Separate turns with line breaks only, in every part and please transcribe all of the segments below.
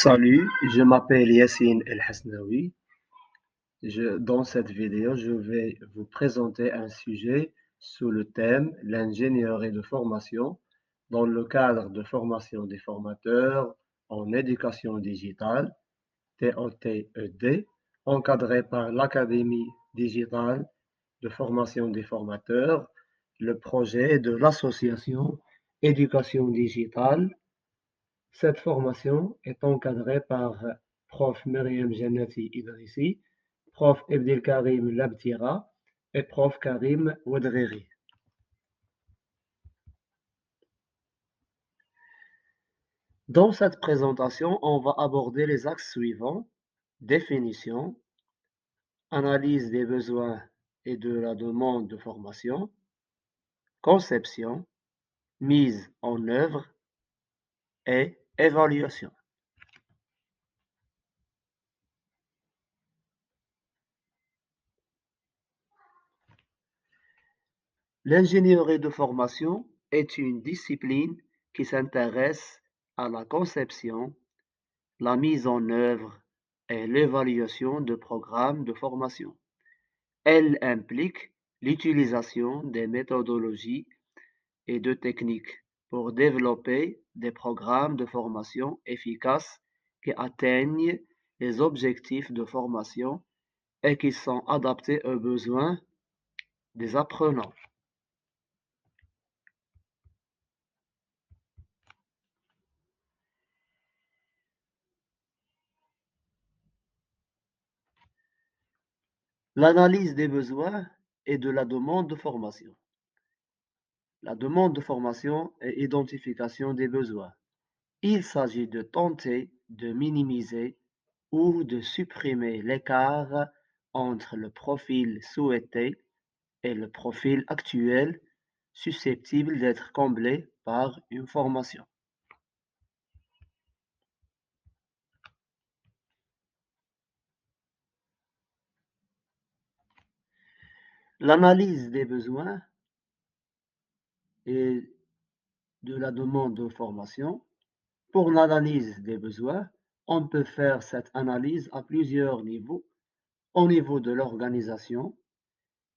Salut, je m'appelle Yassine El Hasnaoui. Dans cette vidéo, je vais vous présenter un sujet sous le thème l'ingénierie de formation dans le cadre de formation des formateurs en éducation digitale, TOTED, encadré par l'Académie digitale de formation des formateurs, le projet de l'association Éducation digitale. Cette formation est encadrée par Prof Myriam Jannati Idrissi, Prof Abdelkarim Labtira et Prof Karim Ouadrari. Dans cette présentation, on va aborder les axes suivants: définition, analyse des besoins et de la demande de formation, conception, mise en œuvre et évaluation. L'ingénierie de formation est une discipline qui s'intéresse à la conception, la mise en œuvre et l'évaluation de programmes de formation. Elle implique l'utilisation des méthodologies et de techniques pour développer des programmes de formation efficaces qui atteignent les objectifs de formation et qui sont adaptés aux besoins des apprenants. L'analyse des besoins et de la demande de formation. La demande de formation et identification des besoins. Il s'agit de tenter de minimiser ou de supprimer l'écart entre le profil souhaité et le profil actuel susceptible d'être comblé par une formation. L'analyse des besoins et de la demande de formation. Pour l'analyse des besoins, on peut faire cette analyse à plusieurs niveaux. Au niveau de l'organisation,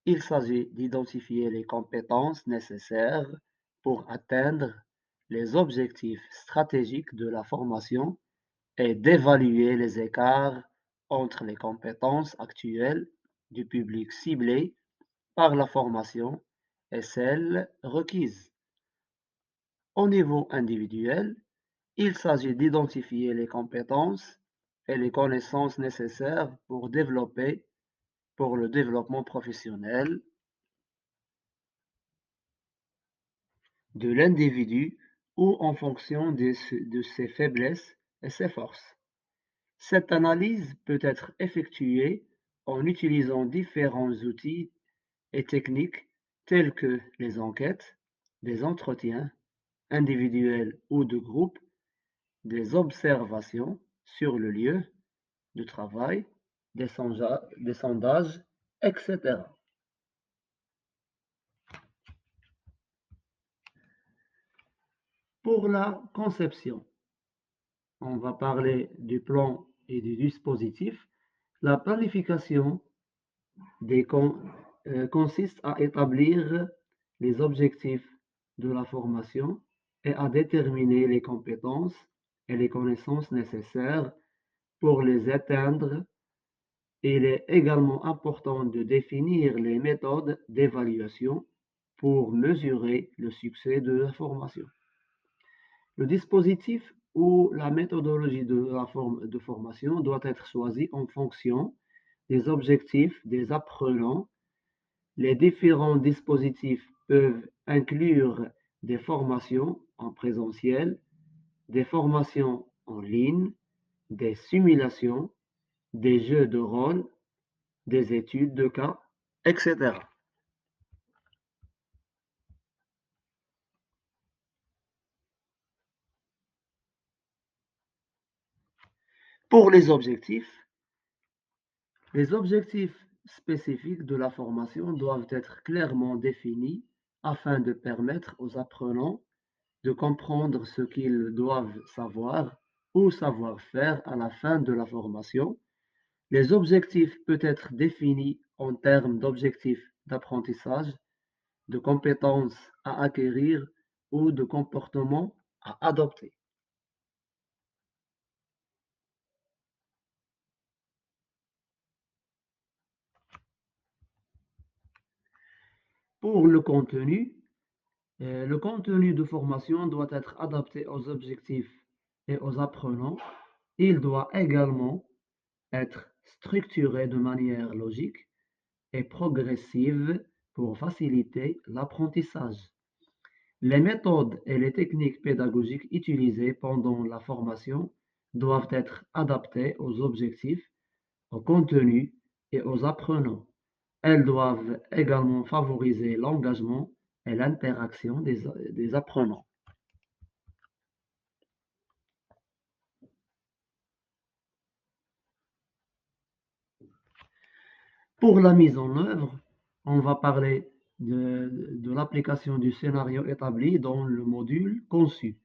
il s'agit d'identifier les compétences nécessaires pour atteindre les objectifs stratégiques de la formation et d'évaluer les écarts entre les compétences actuelles du public ciblé par la formation et celles requises. Au niveau individuel, il s'agit d'identifier les compétences et les connaissances nécessaires pour le développement professionnel de l'individu ou en fonction de ses faiblesses et ses forces. Cette analyse peut être effectuée en utilisant différents outils et techniques tels que les enquêtes, des entretiens individuels ou de groupe, des observations sur le lieu de travail, des sondages, etc. Pour la conception, on va parler du plan et du dispositif. La planification consiste à établir les objectifs de la formation et à déterminer les compétences et les connaissances nécessaires pour les atteindre. Il est également important de définir les méthodes d'évaluation pour mesurer le succès de la formation. Le dispositif ou la méthodologie de formation doit être choisi en fonction des objectifs des apprenants. Les différents dispositifs peuvent inclure des formations en présentiel, des formations en ligne, des simulations, des jeux de rôle, des études de cas, etc. Pour les objectifs spécifiques de la formation doivent être clairement définis afin de permettre aux apprenants de comprendre ce qu'ils doivent savoir ou savoir-faire à la fin de la formation. Les objectifs peuvent être définis en termes d'objectifs d'apprentissage, de compétences à acquérir ou de comportements à adopter. Pour le contenu de formation doit être adapté aux objectifs et aux apprenants. Il doit également être structuré de manière logique et progressive pour faciliter l'apprentissage. Les méthodes et les techniques pédagogiques utilisées pendant la formation doivent être adaptées aux objectifs, au contenu et aux apprenants. Elles doivent également favoriser l'engagement et l'interaction des apprenants. Pour la mise en œuvre, on va parler de l'application du scénario établi dans le module conçu.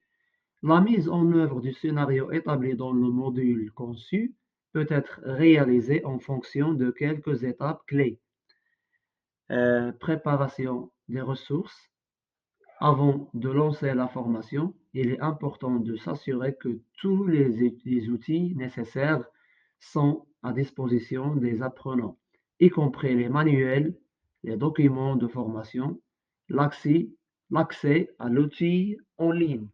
La mise en œuvre du scénario établi dans le module conçu peut être réalisée en fonction de quelques étapes clés. Préparation des ressources. Avant de lancer la formation, il est important de s'assurer que tous les outils nécessaires sont à disposition des apprenants, y compris les manuels, les documents de formation, l'accès à l'outil en ligne.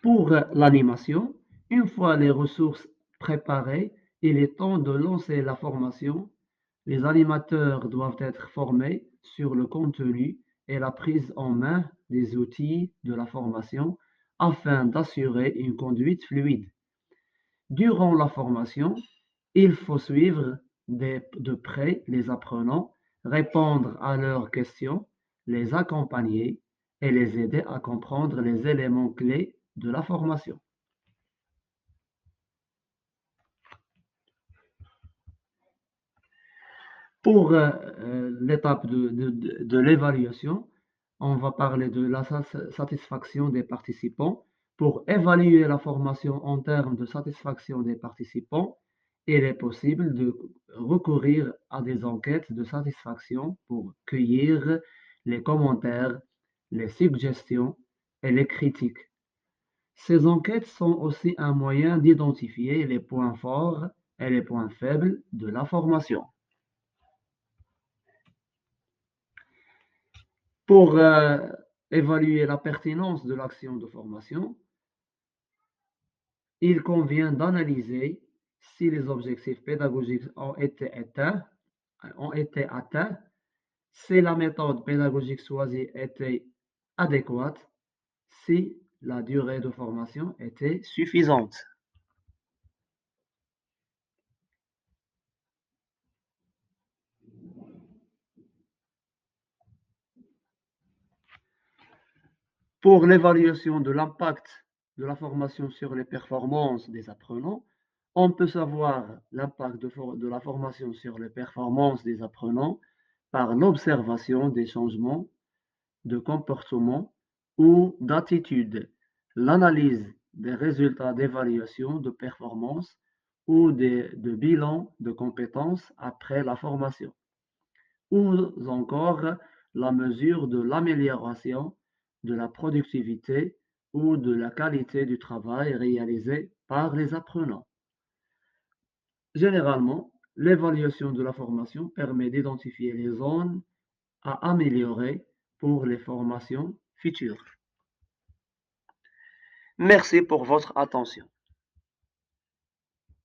Pour l'animation, une fois les ressources préparées, il est temps de lancer la formation. Les animateurs doivent être formés sur le contenu et la prise en main des outils de la formation afin d'assurer une conduite fluide. Durant la formation, il faut suivre de près les apprenants, répondre à leurs questions, les accompagner et les aider à comprendre les éléments clés de la formation. Pour l'étape de l'évaluation, on va parler de la satisfaction des participants. Pour évaluer la formation en termes de satisfaction des participants, il est possible de recourir à des enquêtes de satisfaction pour cueillir les commentaires, les suggestions et les critiques. Ces enquêtes sont aussi un moyen d'identifier les points forts et les points faibles de la formation. Pour évaluer la pertinence de l'action de formation, il convient d'analyser si les objectifs pédagogiques ont été atteints, si la méthode pédagogique choisie était adéquate, si la durée de formation était suffisante. Pour l'évaluation de l'impact de la formation sur les performances des apprenants, on peut savoir l'impact de la formation sur les performances des apprenants par l'observation des changements de comportement ou d'attitude, l'analyse des résultats d'évaluation de performance ou de bilan de compétences après la formation, ou encore la mesure de l'amélioration de la productivité ou de la qualité du travail réalisé par les apprenants. Généralement, l'évaluation de la formation permet d'identifier les zones à améliorer pour les formations futures. Merci pour votre attention.